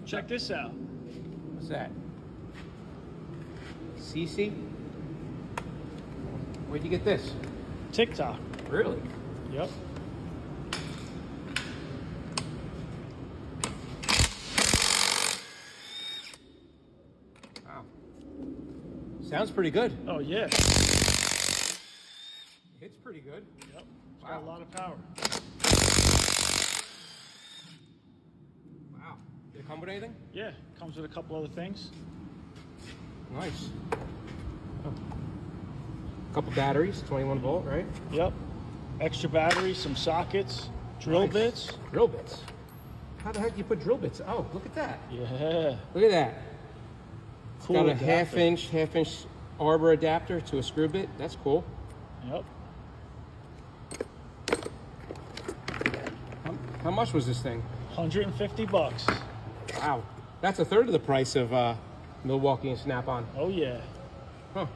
Check this out. What's that? CC? Where'd you get this? TikTok. Really? Yep. Wow. Sounds pretty good. Oh yeah. It's pretty good. Yep. It's got a lot of power. Wow. Did it come with anything? Yeah. Comes with a couple other things. Nice. Oh. Couple batteries, 21 volt, right? Yep. Extra batteries, some sockets, drill Nice. bits. Drill bits. How the heck do you put drill bits? Oh, look at that. Yeah. Look at that. It's Cool got a adapter. half inch arbor adapter to a screw bit. That's cool. Yep. How much was this thing? $150. Wow. That's a third of the price of Milwaukee and Snap-on. Oh yeah. Huh.